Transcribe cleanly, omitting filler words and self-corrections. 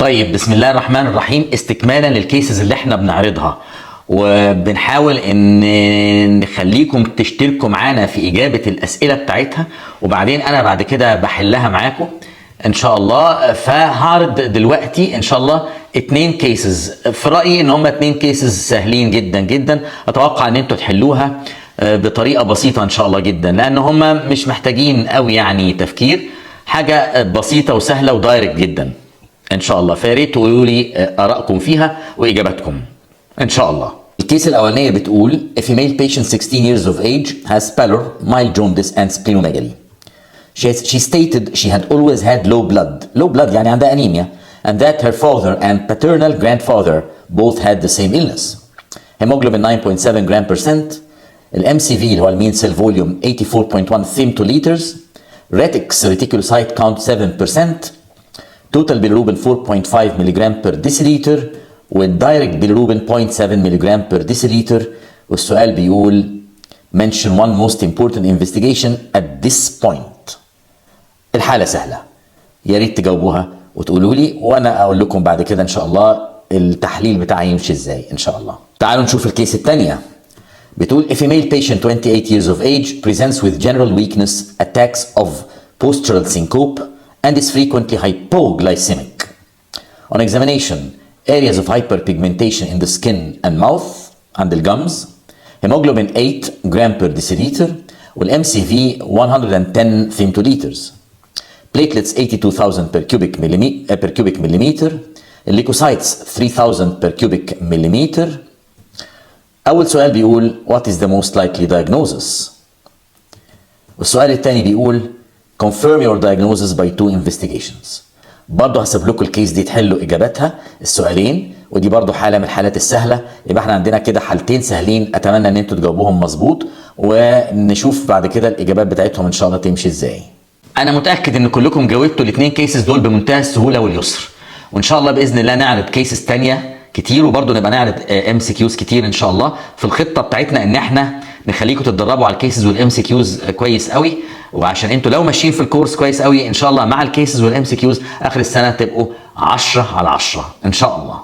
طيب بسم الله الرحمن الرحيم. استكمالا للكيسز اللي احنا بنعرضها وبنحاول ان نخليكم تشتركوا معانا في اجابة الاسئلة بتاعتها، وبعدين انا بعد كده بحلها معاكم ان شاء الله. فهعرض دلوقتي ان شاء الله 2 كيسز، في رأيي ان هم 2 كيسز سهلين جدا جدا. اتوقع ان انتوا تحلوها بطريقة بسيطة ان شاء الله جدا، لان هم مش محتاجين قوي يعني تفكير، حاجة بسيطة وسهلة ودايركت جدا ان شاء الله. فياريت تقولوا لي ارائكم فيها واجاباتكم ان شاء الله. الكيس الاولانيه بتقول a female patient 16 years of age has pallor, mild jaundice and splenomegaly. She stated she had always had low blood يعني عندها انيميا, and that her father and paternal grandfather both had the same illness. Hemoglobin 9.7 gram percent. الMCV اللي هو المين سيل فوليوم 84.1 femtoliters. Retics reticulocyte count 7%. Total bilirubin 4.5 mg per deciliter والدايركت bilirubin 0.7 mg per deciliter. والسؤال بيقول mention one most important investigation at this point. الحالة سهلة، يا ريت تجاوبوها وتقولوا لي وانا اقول لكم بعد كده ان شاء الله التحليل بتاعي يمشي ازاي ان شاء الله. تعالوا نشوف الكيس الثانية. بتقول a female patient 28 years of age presents with general weakness, attacks of postural syncope and is frequently hypoglycemic. On examination, areas of hyperpigmentation in the skin and mouth and the gums. Hemoglobin 8 gram per deciliter والMCV 110 femtoliters. Platelets 82,000 per cubic millimeter. Leukocytes 3,000 per cubic millimeter. أول سؤال بيقول what is the most likely diagnosis؟ والسؤال الثاني بيقول confirm your diagnosis by 2 investigations. برضه هسيب لكم الكيس دي تحلوا اجاباتها السؤالين، ودي برضه حاله من الحالات السهله. يبقى احنا عندنا كده حالتين سهلين، اتمنى ان انتوا تجاوبوهم مظبوط ونشوف بعد كده الاجابات بتاعتهم ان شاء الله تمشي ازاي. انا متاكد ان كلكم جاوبتوا الاثنين كيسز دول بمنتهى السهوله واليسر، وان شاء الله باذن الله نعرض كيسز ثانيه كتير، وبرضه نبقى نعرض MCQs كتير ان شاء الله. في الخطه بتاعتنا ان احنا نخليكم تتدربوا على الكيسز والMCQs كويس قوي، وعشان انتوا لو ماشيين في الكورس كويس قوي ان شاء الله مع الكيسز والMCQs اخر السنه تبقوا 10 على 10 ان شاء الله.